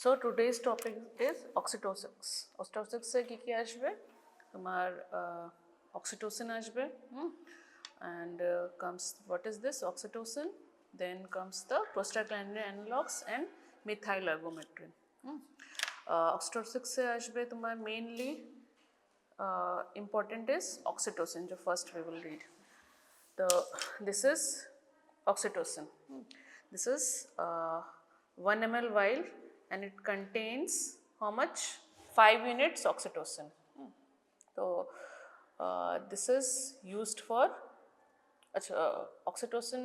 So today's topic is oxytocin. Oxytocin से কি আসবে তোমার oxytocin আসবে and comes what is this oxytocin, then comes the prostaglandin analogs and methyl ergometrin. Oxytocin से আসবে তোমার mainly important is oxytocin जो first we will read. This is oxytocin. This is 1 ml vial and it contains how much? 5 units oxytocin. So this is used for oxytocin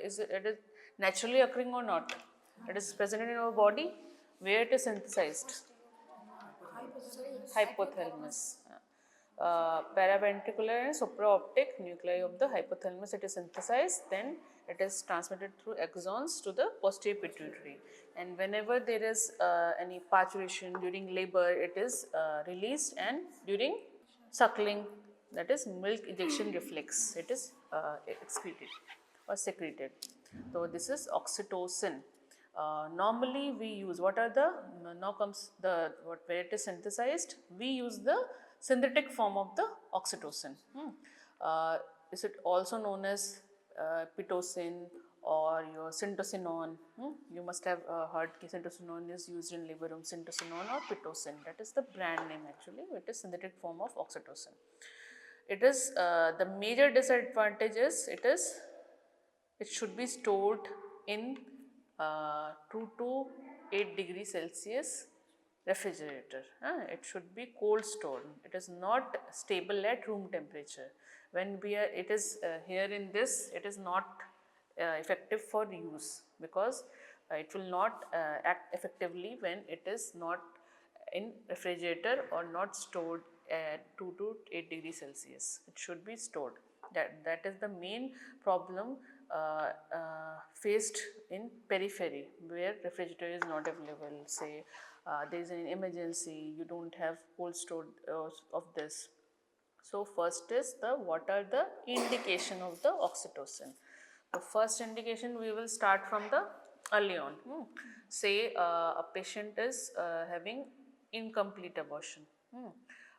it is naturally occurring or not? It is present in our body. Where it is synthesized? Hypothalamus. Paraventricular and supraoptic nuclei of the hypothalamus it is synthesized, then it is transmitted through axons to the posterior pituitary, and whenever there is any parturition during labor it is released, and during suckling, that is milk ejection reflex, it is excreted or secreted. So this is oxytocin. Normally we use what are the now comes the where it is synthesized, we use the synthetic form of the oxytocin. Is it also known as pitocin or your syntocinon? You must have heard that syntocinon is used in labor room, syntocinon or pitocin, that is the brand name actually, it is synthetic form of oxytocin. It is the major disadvantage is it should be stored in 2 to 8 degrees Celsius refrigerator. It should be cold stored. It is not stable at room temperature. When it is here in this, it is not effective for use because it will not act effectively when it is not in refrigerator or not stored at 2 to 8 degrees Celsius. It should be stored. That is the main problem faced in periphery where refrigerator is not available. Say there is an emergency, you don't have cold stored of this. So first is what are the indication of the oxytocin. The first indication we will start from the early on. Say a patient is having incomplete abortion.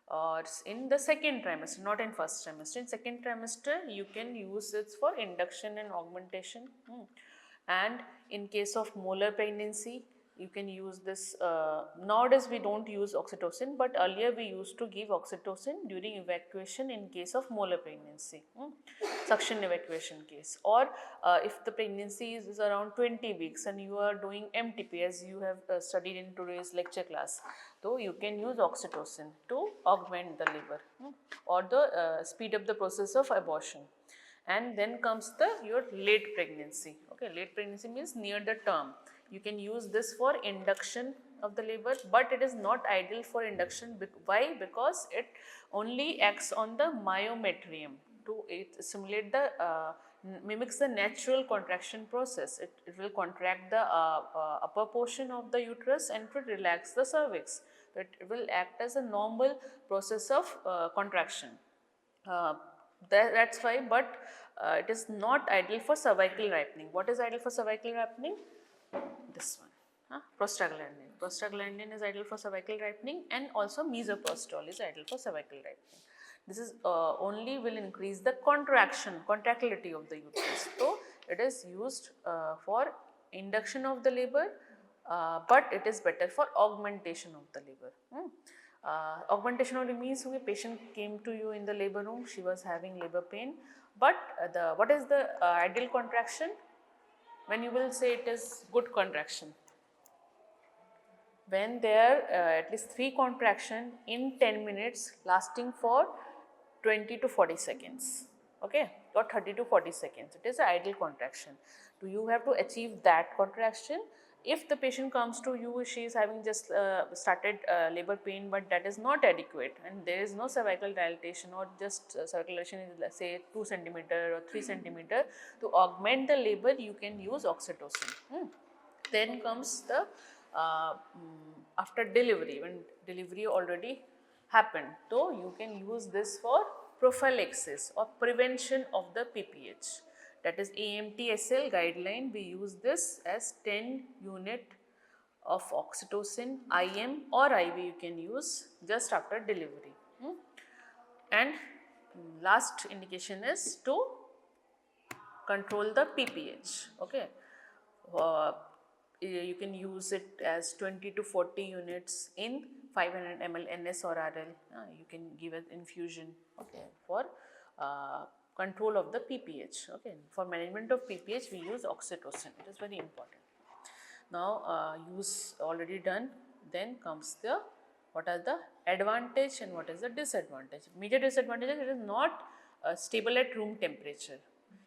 Or in the second trimester, not in first trimester, in second trimester you can use it for induction and augmentation. And in case of molar pregnancy you can use this. Nowadays we don't use oxytocin, but earlier we used to give oxytocin during evacuation in case of molar pregnancy, suction evacuation case, or if the pregnancy is around 20 weeks and you are doing MTP as you have studied in today's lecture class, so you can use oxytocin to augment the labor or the speed up the process of abortion. And then comes your late pregnancy. Okay, late pregnancy means near the term. You can use this for induction of the labor, but it is not ideal for induction. Why? Because it only acts on the myometrium to simulate the mimics the natural contraction process. It will contract the upper portion of the uterus and it will relax the cervix. It will act as a normal process of contraction. That's why, but it is not ideal for cervical ripening. What is ideal for cervical ripening? This one, prostaglandin. Prostaglandin is ideal for cervical ripening, and also misoprostol is ideal for cervical ripening. This is only will increase the contractility of the uterus. So it is used for induction of the labor, but it is better for augmentation of the labor. Augmentation only means when a patient came to you in the labor room, she was having labor pain, but what is the ideal contraction? When you will say it is good contraction, when there are at least 3 contraction in 10 minutes lasting for 20 to 40 seconds, okay, or 30 to 40 seconds, it is an ideal contraction. Do you have to achieve that contraction? If the patient comes to you, she is having just started labor pain, but that is not adequate and there is no cervical dilatation, or just cervical dilatation is, let's say, 2 centimeter or 3 centimeter, to augment the labor you can use oxytocin. Then comes the after delivery, when delivery already happened, so you can use this for prophylaxis or prevention of the PPH. That is AMTSL guideline, we use this as 10 unit of oxytocin, IM or IV you can use just after delivery. And last indication is to control the PPH. Okay, you can use it as 20 to 40 units in 500 ml NS or RL. You can give an infusion, okay, for control of the PPH. Okay, for management of PPH we use oxytocin. It is very important. Now use already done. Then comes the what are the advantage and what is the disadvantage. Major disadvantage is it is not stable at room temperature.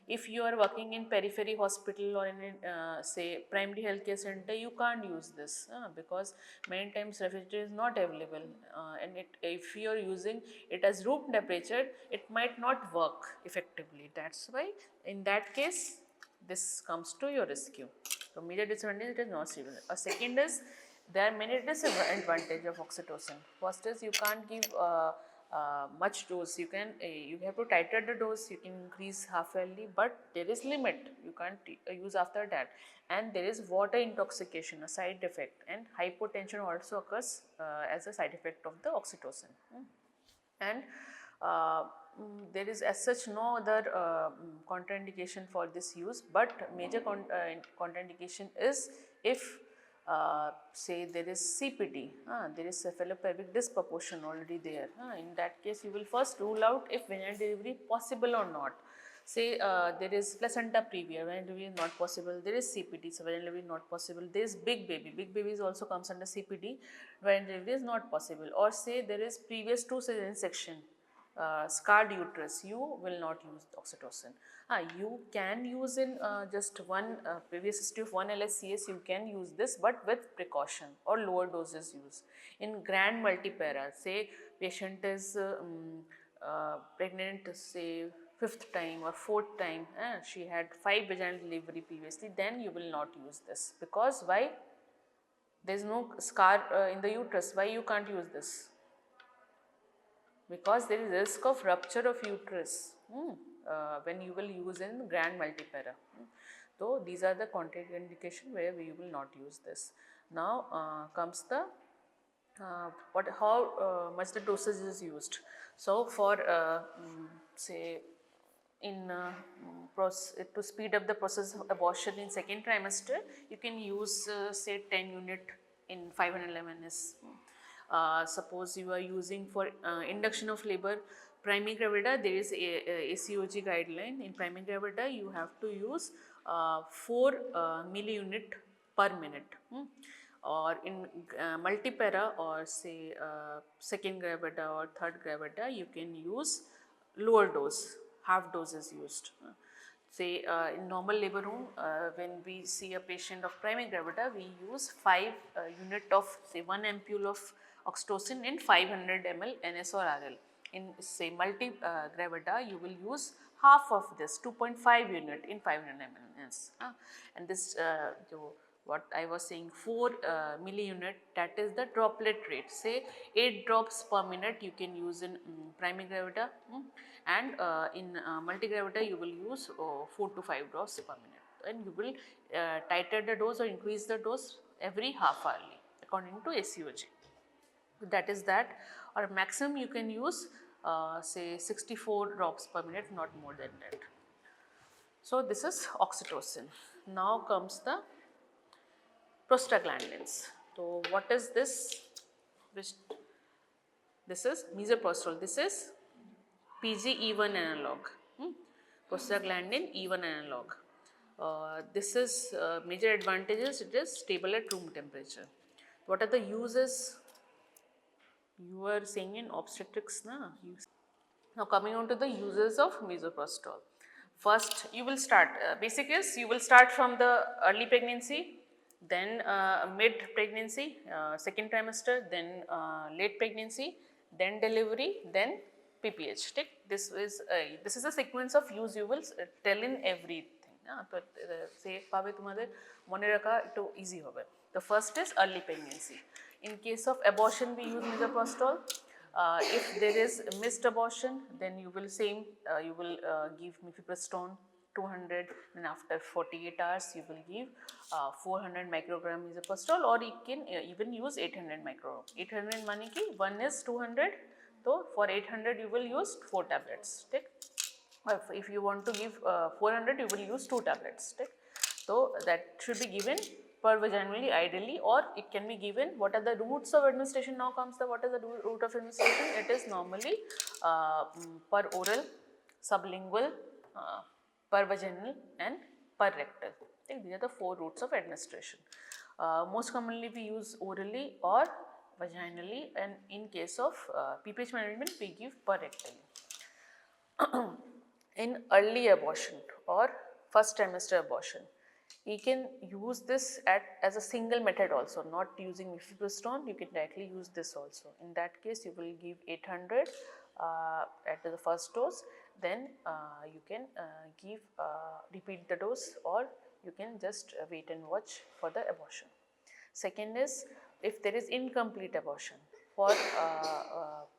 If you are working in periphery hospital or in say primary healthcare center, you can't use this because many times refrigerator is not available, and if you are using it as room temperature, it might not work effectively. That's why in that case this comes to your rescue. So major disadvantage, it is not stable. A second is there are many disadvantages of oxytocin. First is you can't give much dose. You can you have to titrate the dose. You can increase half yearly, but there is limit. You can't use after that. And there is water intoxication, a side effect, and hypotension also occurs as a side effect of the oxytocin. And there is as such no other contraindication for this use, but major contraindication is if say there is CPD, there is cephalopelvic disproportion already there. In that case you will first rule out if vaginal delivery possible or not. Say there is placenta previa, vaginal delivery is not possible, there is CPD, so vaginal delivery not possible, there is big baby is also comes under CPD, vaginal delivery is not possible, or say there is previous 2 cesarean section, scarred uterus, you will not use oxytocin. You can use in just one previous history of 1 LSCS, you can use this, but with precaution or lower doses use. In grand multipara, say patient is pregnant, say 5th time or 4th time, she had 5 vaginal delivery previously, then you will not use this. Because why? There is no scar in the uterus. Why you can't use this? Because there is risk of rupture of uterus when you will use in grand multipara. So these are the contraindication where we will not use this. Now comes the how much the dosage is used. So for say in to speed up the process of abortion in second trimester, you can use say 10 unit in 500 ml. Suppose you are using for induction of labor, primary gravida, there is a ACOG guideline. In primary gravida, you have to use 4 milliunit per minute. Or in multipara or say second gravida or third gravida, you can use lower dose, half dose is used. Say in normal labor room, when we see a patient of primary gravida, we use 5 unit of say 1 ampule of oxytocin in 500 ml NS or RL. In say multi gravida, you will use half of this 2.5 unit in 500 ml NS. And this what I was saying 4 milliunit, that is the droplet rate. Say 8 drops per minute you can use in primary gravida, and in multigravida you will use 4 to 5 drops per minute, and you will titrate the dose or increase the dose every half hourly according to ACOG. That is that, or maximum you can use say 64 drops per minute, not more than that. So this is oxytocin. Now comes the prostaglandins. So what is this? This is misoprostol. This is PGE1 analog. Prostaglandin E1 analog. This is major advantages. It is stable at room temperature. What are the uses? You are saying in obstetrics, na? Now coming on to the uses of misoprostol. First, you will start. Basic is you will start from the early pregnancy, then mid pregnancy, second trimester, then late pregnancy, then delivery, then PPH. This is a sequence of use you will tell in everything. Say pabe tumhare mone rakha to easy hobe. The first is early pregnancy. In case of abortion, we use misoprostol. If there is missed abortion, then you will give mifepristone. 200, then after 48 hours you will give 400 microgram misoprostol, or you can even use 800 microgram. 800 mani ki 1 is 200, so for 800 you will use 4 tablets. Take. If you want to give 400, you will use 2 tablets. Take. So that should be given per vaginally ideally, or it can be given. What are the routes of administration? Now comes the, what is the route of administration? It is normally per oral, sublingual, per vaginal and per rectal. Okay, these are the 4 routes of administration. Most commonly we use orally or vaginally, and in case of PPH management we give per rectally. In early abortion or first trimester abortion, you can use this as a single method also, not using mifepristone. You can directly use this also. In that case, you will give 800 at the first dose, then you can repeat the dose, or you can just wait and watch for the abortion. Second is, if there is incomplete abortion, for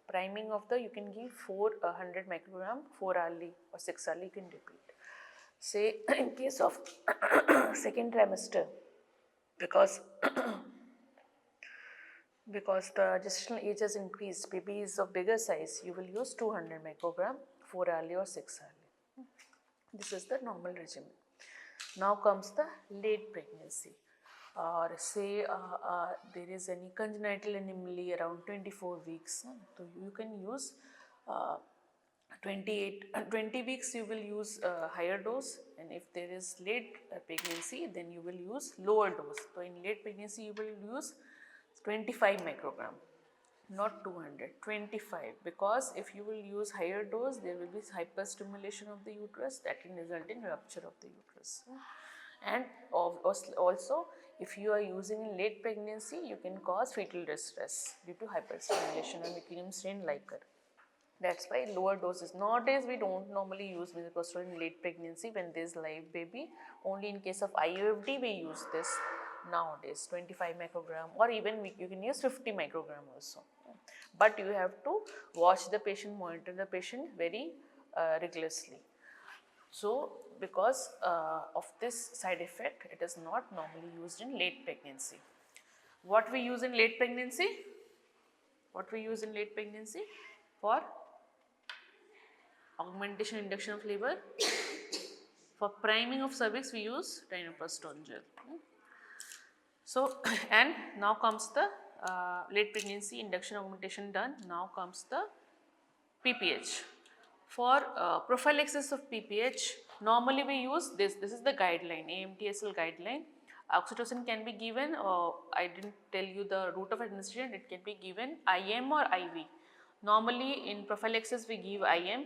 priming of the, you can give 400 microgram 4 hourly or 6 hourly, you can repeat. Say in case of second trimester, because the gestational age has increased, baby is of bigger size, you will use 200 microgram 4 hourly or 6 hourly. This is the normal regimen. Now comes the late pregnancy, or say there is any congenital anomaly around 24 weeks, so you can use 20 weeks you will use higher dose, and if there is late pregnancy, then you will use lower dose. So in late pregnancy you will use 25 microgram, not 200, 25, because if you will use higher dose, there will be hyperstimulation of the uterus that can result in rupture of the uterus. And also, if you are using in late pregnancy, you can cause fetal distress due to hyperstimulation and meconium strain liquor. That's why lower doses. Nowadays, we don't normally use misoprostol in late pregnancy when there is live baby. Only in case of IUFD we use this nowadays, 25 microgram, or even you can use 50 microgram also. But you have to watch the patient, monitor the patient very rigorously. So, because of this side effect, it is not normally used in late pregnancy. What we use in late pregnancy? What we use in late pregnancy? For augmentation, induction of labor. For priming of cervix, we use dinoprostone gel. So, and now comes the late pregnancy induction augmentation done. Now comes the PPH. For prophylaxis of PPH, normally we use this. This is the guideline, AMTSL guideline. Oxytocin can be given, I didn't tell you the route of administration, it can be given IM or IV. Normally in prophylaxis we give IM,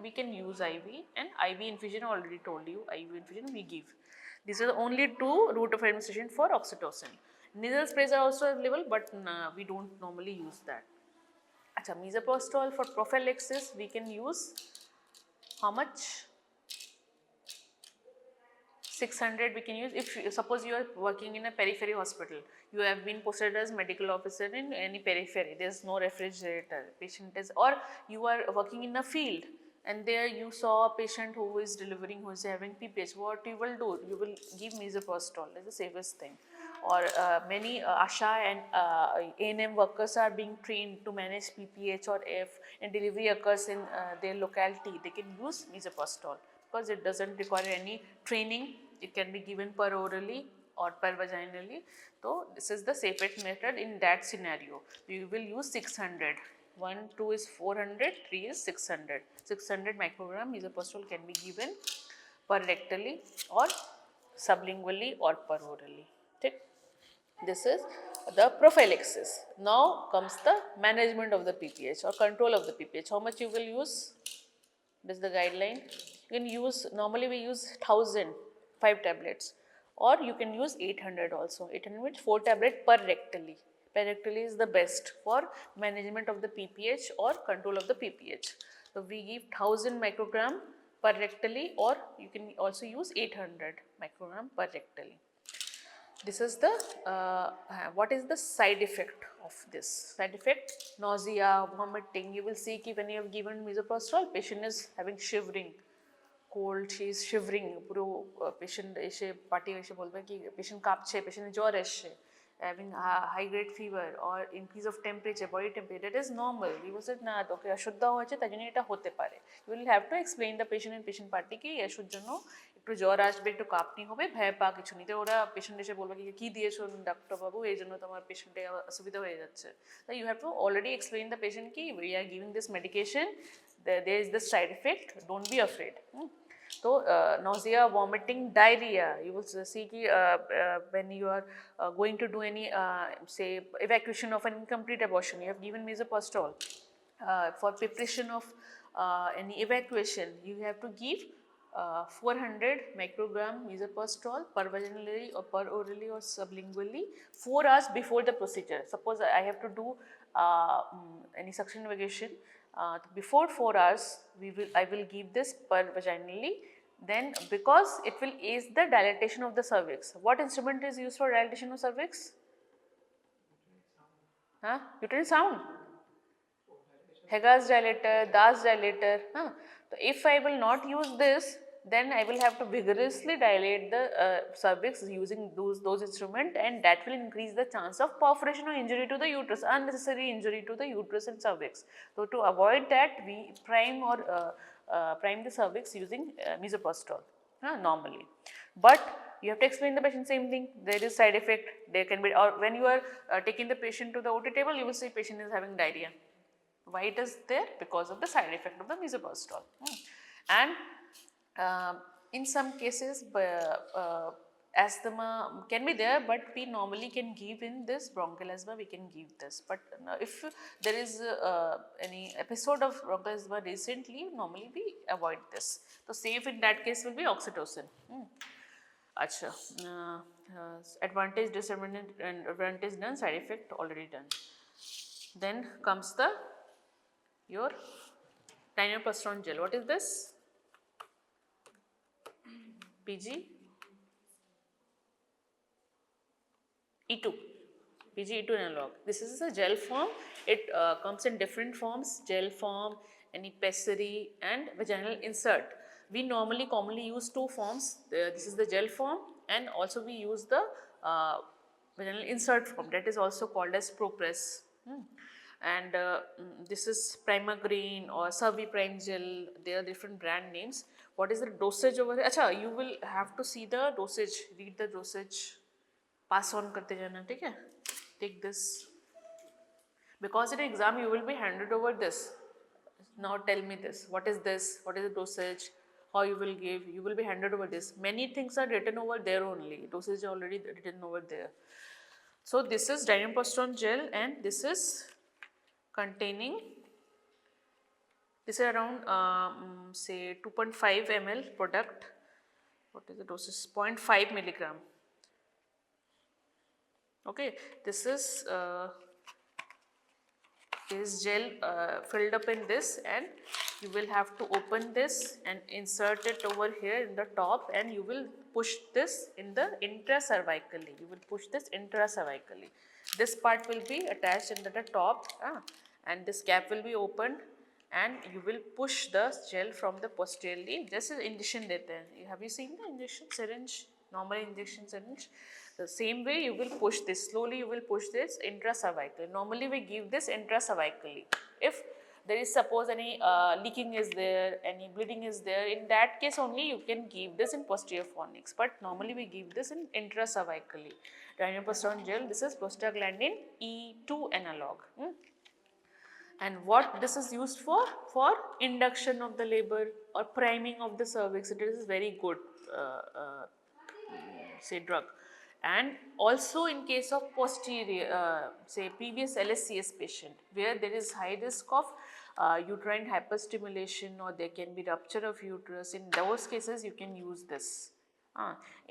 we can use IV, and IV infusion I already told you, IV infusion we give. These are the only 2 route of administration for oxytocin. Nasal sprays are also available, but we don't normally use that. Achha, misoprostol for prophylaxis we can use how much? 600 we can use. If suppose you are working in a periphery hospital, you have been posted as medical officer in any periphery, there is no refrigerator, patient is, or you are working in a field and there you saw a patient who is delivering, who is having PPH, what you will do? You will give misoprostol, that's the safest thing. Or many ASHA and A&M workers are being trained to manage PPH, or if a delivery occurs in their locality, they can use misoprostol because it doesn't require any training. It can be given per orally or per vaginally. So this is the safest method in that scenario. We will use 600. 1, 2 is 400, 3 is 600. 600 microgram misoprostol can be given per rectally or sublingually or per orally. Okay. This is the prophylaxis. Now comes the management of the PPH or control of the PPH. How much you will use? This is the guideline. You can use, normally we use 1000, 5 tablets, or you can use 800 also. 800 means 4 tablets per rectally. Per rectally is the best for management of the PPH or control of the PPH. So we give 1000 microgram per rectally, or you can also use 800 microgram per rectally. This is the, what is the side effect of this? Side effect, nausea, vomiting. You will see when you have given misoprostol, patient is having shivering, cold, she is shivering, পুরো patient এসে party এসে বলবে কি patient কাঁপছে, পেশেন্টের জ্বর এসছে, having high grade fever or increase of temperature, body temperature, that is normal. You will say না তোকে ওষুধ দেওয়া হয়েছে তাই জন্য এটা হতে পারে. You will have to explain the patient and patient party কি ওষুধ জন্য একটু জ্বর আসবে, একটু কাঁপনি হবে, ভয় পা কিছু নিতে, ওরা পেশেন্ট এসে বলবে কি দিয়েছো ডাক্তারবাবু এই জন্য তোমার পেশেন্টের অসুবিধা হয়ে যাচ্ছে. So you have to already explain the patient কি we are giving this medication, there is this side effect, don't be afraid. So nausea, vomiting, diarrhea, you will see ki, when you are going to do any say evacuation of an incomplete abortion, you have given misoprostol. For preparation of any evacuation, you have to give 400 microgram misoprostol per vaginally or per orally or sublingually 4 hours before the procedure. Suppose I have to do any suction evacuation, before 4 hours I will give this per vaginally, then because it will ease the dilatation of the cervix. What instrument is used for dilatation of cervix? Uterine sound, Hegar's dilator, Das dilator. So if I will not use this, then I will have to vigorously dilate the cervix using those instruments, and that will increase the chance of perforation or injury to the uterus, unnecessary injury to the uterus and cervix. So to avoid that, we prime the cervix using misoprostol normally. But you have to explain the patient same thing. There is side effect. There can be, or when you are taking the patient to the OT table, you will see patient is having diarrhea. Why it is there? Because of the side effect of the misoprostol. And in some cases asthma can be there, but we normally can give in this bronchial asthma, we can give this. But if there is any episode of bronchial asthma recently, normally we avoid this. So safe in that case will be oxytocin. Acha, advantage, disadvantage, and advantage done, side effect already done. Then comes the your dinoprostone gel. What is this? PG E2, PG E2 analog. This is a gel form. It comes in different forms: gel form, any pessary, and vaginal insert. We normally commonly use two forms. This is the gel form, and also we use the vaginal insert form, that is also called as Propress. And this is Primagreen or Serviprime gel. There are different brand names. What is the dosage over here? Acha, you will have to see the dosage, read the dosage, pass on karte jana, theek hai? Take this, because in exam you will be handed over this. Now tell me this, what is this, what is the dosage, how you will give, you will be handed over this. Many things are written over there only, dosage already written over there. So this is dinoprostone gel, and this is containing, this is around say 2.5 ml product. What is the dosage? 0.5 milligram. Okay, this is gel filled up in this, and you will have to open this and insert it over here in the top, and you will push this in the intracervically. You will push this intracervically. This part will be attached in the top, and this cap will be opened, and you will push the gel from the posteriorly. This is injection dete hain. Have you seen the injection syringe, normal injection syringe? The same way you will push this, slowly you will push this intracervically. Normally we give this intracervically. If there is suppose any leaking is there, any bleeding is there, in that case only you can give this in posterior fornix, but normally we give this in intracervically. Dinoprostone gel, this is prostaglandin E2 analog. And what this is used for induction of the labor or priming of the cervix. It is very good say drug. And also in case of posterior say previous LSCS patient, where there is high risk of uterine hyperstimulation, or there can be rupture of uterus, in those cases you can use this.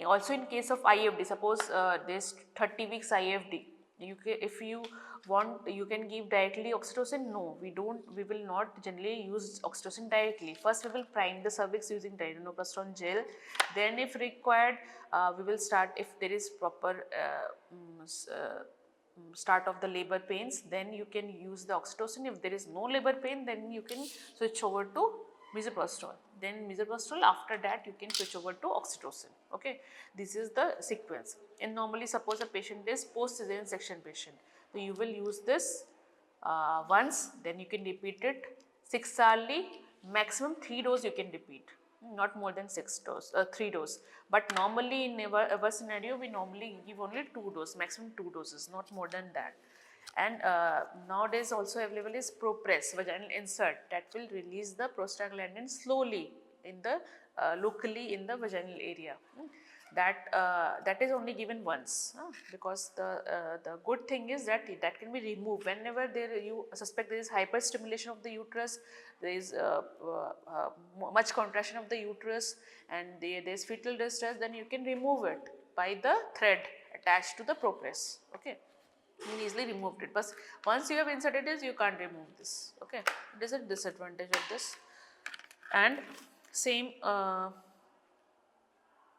Also in case of IFD, suppose there is 30 weeks IFD, if you want, you can give directly oxytocin. No, we will not generally use oxytocin directly. First we will prime the cervix using dinoprostone gel, then if required we will start, if there is proper start of the labor pains, then you can use the oxytocin. If there is no labor pain, then you can switch over to misoprostol. Then misoprostol, after that you can switch over to oxytocin. Okay, this is the sequence. And normally suppose a patient is post-cesarean section patient, so you will use this once, then you can repeat it 6 hourly, maximum 3 dose you can repeat, not more than 3 dose. But normally in our scenario, we normally give only 2 dose, maximum 2 doses, not more than that. And nowadays also available is ProPress vaginal insert that will release the prostaglandin slowly in the locally in the vaginal area. That is only given once, because the good thing is that that can be removed whenever you suspect there is hyperstimulation of the uterus, there is much contraction of the uterus, and there is fetal distress. Then you can remove it by the thread attached to the ProPress. Okay, you can easily remove it, but once you have inserted this, you can't remove this. Okay, it is a disadvantage of this. And same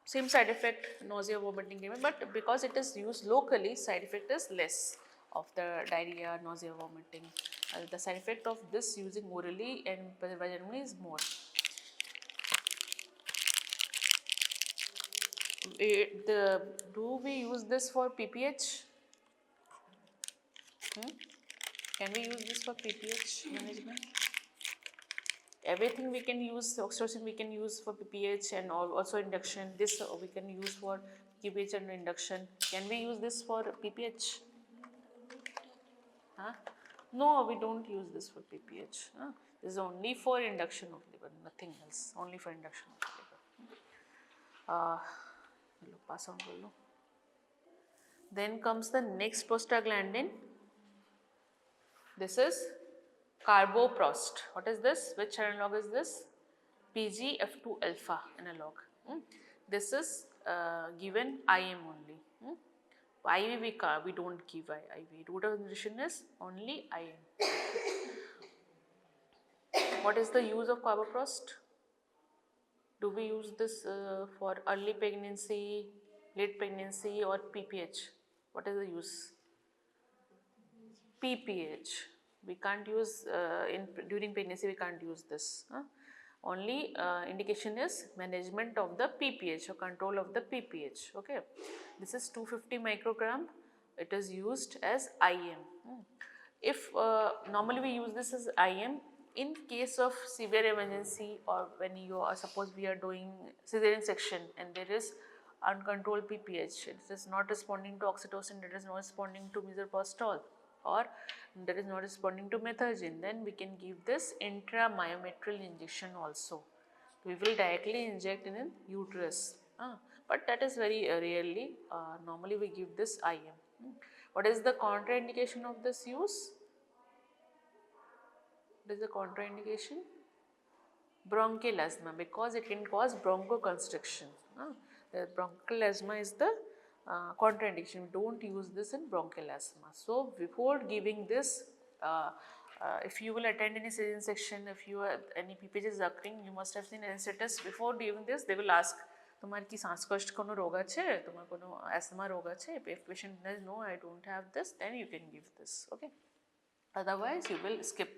same side effect, nausea, vomiting, but because it is used locally, side effect is less of the diarrhea, nausea, vomiting. The side effect of this using orally and vaginally is more. Do we use this for PPH? Can we use this for PPH management? Everything we can use, oxytocin we can use for PPH and also induction. This we can use for PPH and induction. Can we use this for PPH? Huh? No, we don't use this for PPH. This is only for induction of labor, nothing else. Only for induction of labor. Pass on. Then comes the next prostaglandin. This is carboprost. What is this? Which analog is this? PGF2 alpha analog. This is given IM only. IV we don't give IV. Route of administration is only IM. What is the use of carboprost? Do we use this for early pregnancy, late pregnancy, or PPH? What is the use? PPH. We can't use during pregnancy. We can't use this. Only indication is management of the PPH or control of the PPH. Okay, this is 250 microgram. It is used as IM. If normally we use this as IM in case of severe emergency, or when you are, suppose we are doing cesarean section and there is uncontrolled PPH, it is not responding to oxytocin, it is not responding to misoprostol, or that is not responding to methergine, then we can give this intramyometrial injection also. We will directly inject in uterus, but that is very rarely. Normally we give this IM. What is the contraindication of this use? What is the contraindication? Bronchial asthma, because it can cause bronchoconstriction. The bronchial asthma is the contraindication. Don't use this in bronchial asthma. So before giving this, if you will attend any cesarean section, if you are any PPH is occurring, you must have seen anesthetists. Before giving this, they will ask, তোমার কি শ্বাসকষ্ট কোনো রোগ আছে, তোমার কোনো asthma রোগ আছে? If patient says no, I don't have this, then you can give this. Okay, otherwise you will skip.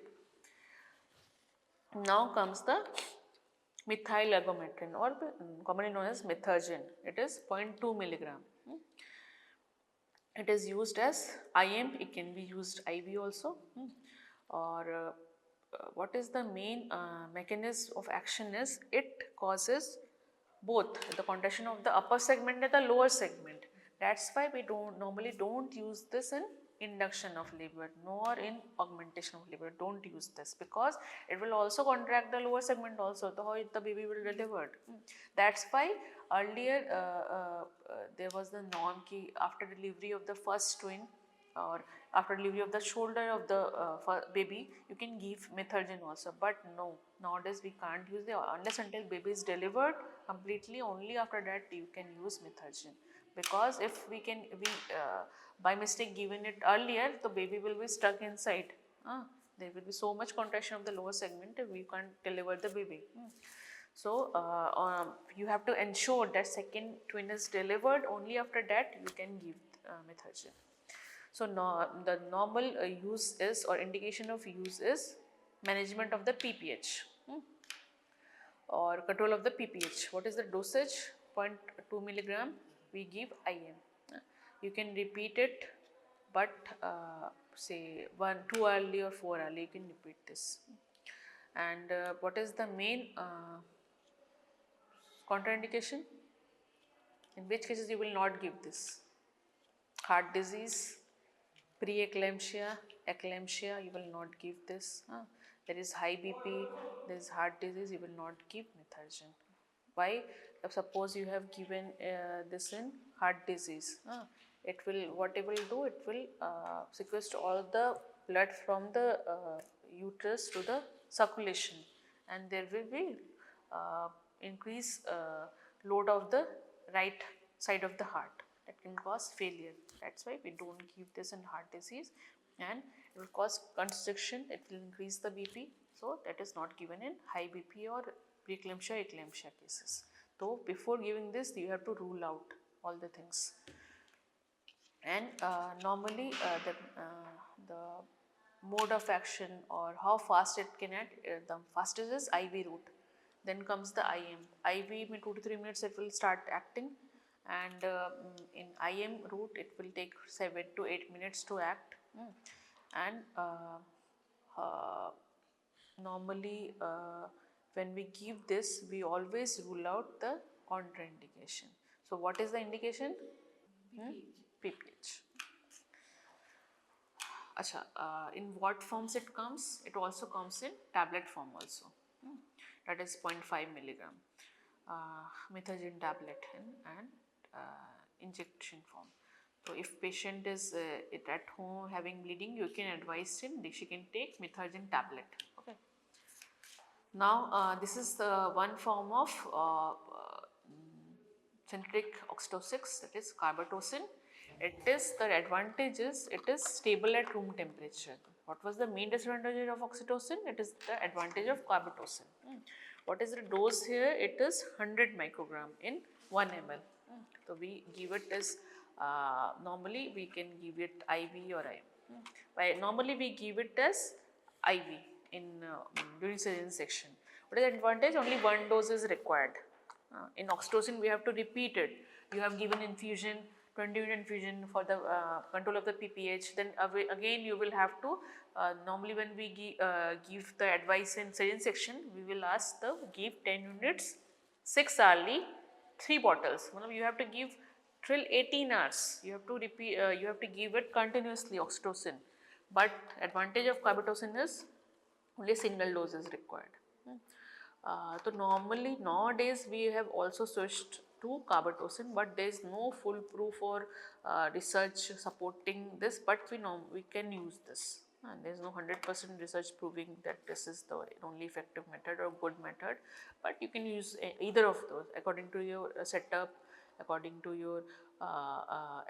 Now comes the methyl ergometrin, or commonly known as methergine. It is 0.2 milligram. It is used as IM. It can be used IV also. Or what is the main mechanism of action is it causes both the contraction of the upper segment and the lower segment. That's why we normally don't use this in induction of labor nor in augmentation of labor. Don't use this because it will also contract the lower segment also, the baby will deliver. That's why earlier there was the norm ki after delivery of the first twin or after delivery of the shoulder of the baby, you can give methergine also. But no, nowadays we can't use it unless until baby is delivered completely. Only after that you can use methergine, because if we by mistake given it earlier, the baby will be stuck inside. There will be so much contraction of the lower segment if you can't deliver the baby. So you have to ensure that second twin is delivered. Only after that you can give methergine. So the normal use is, or indication of use is, management of the PPH. or control of the PPH. What is the dosage? 0.2 milligram we give IM. You can repeat it, but say 2 hourly or 4 hourly you can repeat this. And what is the main contraindication? In which cases you will not give this? Heart disease, preeclampsia, eclampsia, you will not give this. There is high BP, there is heart disease, you will not give Methergine. Why? Suppose you have given this in heart disease, it will, what it will do, it will sequester all the blood from the uterus to the circulation, and there will be increase load of the right side of the heart, that can cause failure. That's why we don't give this in heart disease, and it will cause constriction, it will increase the BP, so that is not given in high BP or preeclampsia, eclampsia cases. So before giving this, you have to rule out all the things. And normally the mode of action or how fast it can act, the fastest is IV route. Then comes the IM. IV in 2 to 3 minutes it will start acting, and in IM route it will take 7 to 8 minutes to act. And normally when we give this, we always rule out the contraindication. So what is the indication? PPH. Acha, in what forms it comes? It also comes in tablet form also. That is 0.5 milligram Methergine tablet and injection form. So if patient is at home having bleeding, you can advise him she can take Methergine tablet. Okay. Now this is the one form of synthetic oxytocin, that is carbetocin. It is, the advantage is it is stable at room temperature. What was the main disadvantage of oxytocin? It is the advantage of carbetocin. What is the dose here? It is 100 microgram in 1 ml. So we give it as normally we can give it IV or IM. Normally we give it as IV in during cesarean section. What is the advantage? Only one dose is required. In oxytocin we have to repeat it. You have given infusion, 20-minute infusion for the control of the PPH, then again you will have to, normally when we give the advice in cesarean section, we will ask the give 10 units, 6 hourly, 3 bottles. You have to give till 18 hours, you have to repeat, you have to give it continuously oxytocin, but advantage of carbetocin is only single dose is required. So normally nowadays we have also switched to carbetocin, but there is no foolproof or research supporting this, but we can use this, and there is no 100% research proving that this is the only effective method or good method, but you can use either of those according to your setup, according to your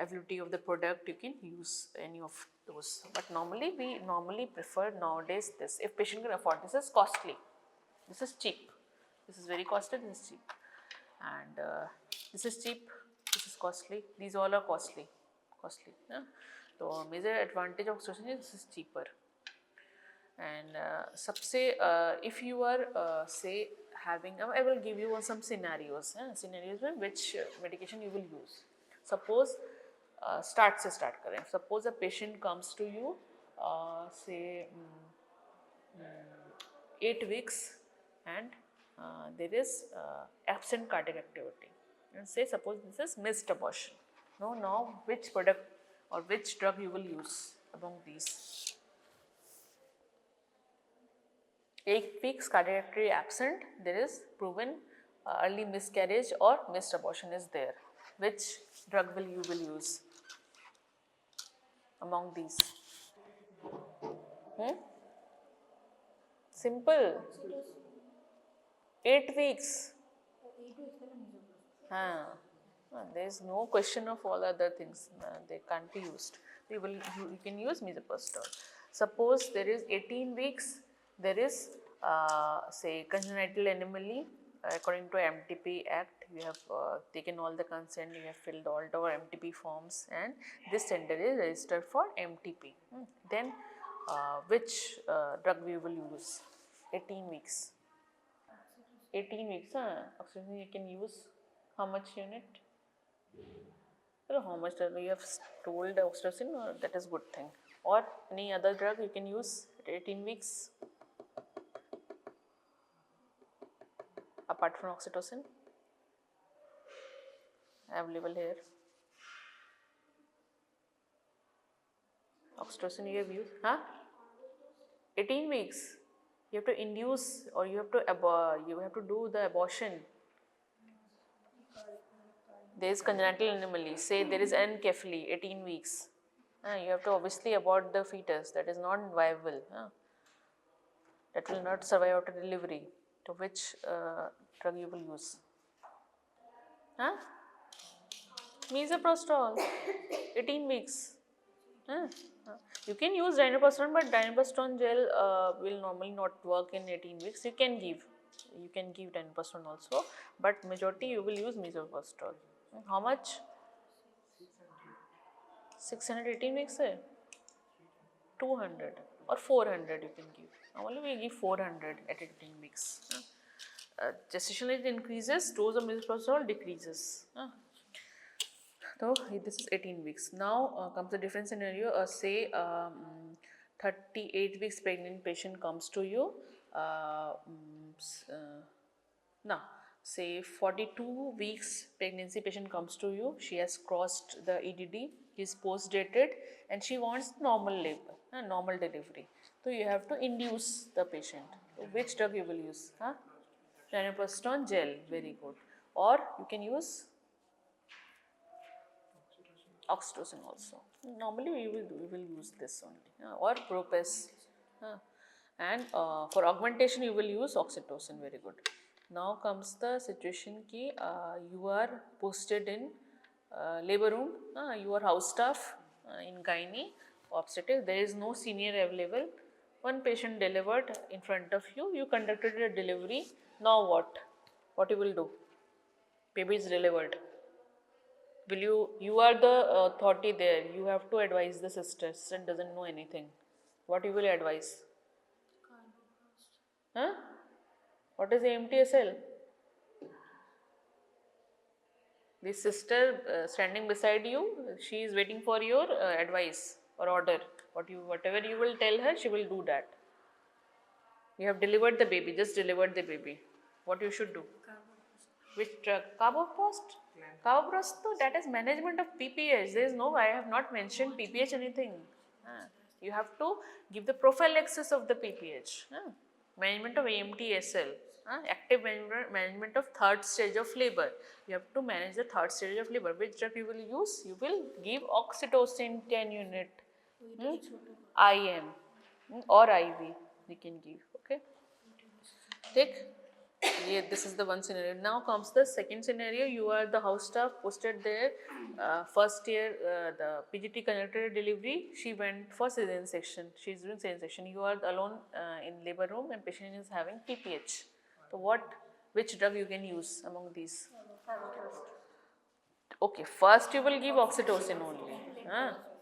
availability of the product. You can use any of those, but we normally prefer nowadays this, if patient can afford. This is costly, this is cheap, this is very costly, this is cheap, and this is cheap, this is costly, these all are costly. Yeah? So major advantage of oxytocin is this is cheaper. And if you are say having, I will give you some scenarios with which medication you will use. Suppose start करें. Suppose a patient comes to you say 8 weeks and there is absent cardiac activity, and say suppose this is missed abortion. Now which product or which drug you will use among these? 8 weeks cardiac activity absent, there is proven early miscarriage or missed abortion is there. Which drug you will use among these? Simple. 8 weeks. There is no question of all other things. They can't be used. You can use misoprostol. Suppose there is 18 weeks. There is say congenital anomaly. According to MTP Act, you have taken all the consent, you have filled all the MTP forms, and this center is registered for MTP. Then which drug we will use? 18 weeks. 18 weeks, oxytocin you can use how much unit? How much you have told oxytocin, that is good thing. Or any other drug you can use at 18 weeks apart from oxytocin available here. Oxytocin you have used, 18 weeks. You have to induce or you have to do the abortion. There is congenital anomaly. Say there is anencephaly, 18 weeks. You have to obviously abort the fetus. That is not viable. That will not survive after delivery. To which drug you will use? Misoprostol, 18 weeks. You can use dinoprostone, but dinoprostone gel will normally not work in 18 weeks. You can give dinoprostone also, but majority you will use misoprostol. How much? 618 weeks hai? 200 or 400 you can give. Normally we give 400 at 18 weeks. Gestation age increases, dose of misoprostol decreases. So this is 18 weeks. Now comes a different scenario. Say 38 weeks pregnant patient comes to you. Now say 42 weeks pregnancy patient comes to you. She has crossed the EDD. Is post dated and she wants normal labor, normal delivery. So you have to induce the patient. So which drug you will use? Dinoprostone gel, very good. Or you can use oxytocin also. Normally we will use this only, or Propes. And for augmentation you will use oxytocin, very good. Now comes the situation ki you are posted in labor room, you are house staff in gynae, obstetrics, there is no senior available. One patient delivered in front of you, you conducted a delivery. Now what? What you will do? Baby is delivered. Will you are the authority there, you have to advise the sister. Sister doesn't know anything. What you will advise? What is AMTSL? The sister standing beside you, she is waiting for your advice or order. Whatever you will tell her, she will do that. You have delivered the baby, just delivered the baby. What you should do? Which drug? Carboprost? Carboprost, that is management of PPH. There is no, I have not mentioned PPH anything. You have to give the prophylaxis of the PPH. Management of AMT-SL. Active management of third stage of labor. You have to manage the third stage of labor. Which drug you will use? You will give oxytocin 10 unit. IM or IV you can give. Okay. Take. Yeah, this is the one scenario. Now comes the second scenario. You are the house staff posted there. First year, the PGT conducted a delivery. She went for cesarean section. She is doing cesarean section. You are alone in labor room and patient is having PPH. So which drug you can use among these? Okay, first you will give oxytocin only.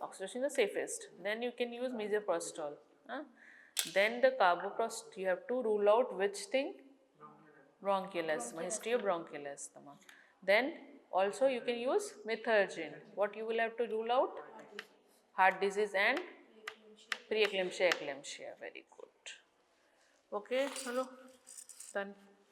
Oxytocin is the safest. Then you can use misoprostol. Then the carboprost, you have to rule out which thing? Bronchial asthma, history of bronchial asthma. Then also you can use methergine. What you will have to rule out? Heart disease and preeclampsia, eclampsia. Very good. Okay, hello, done.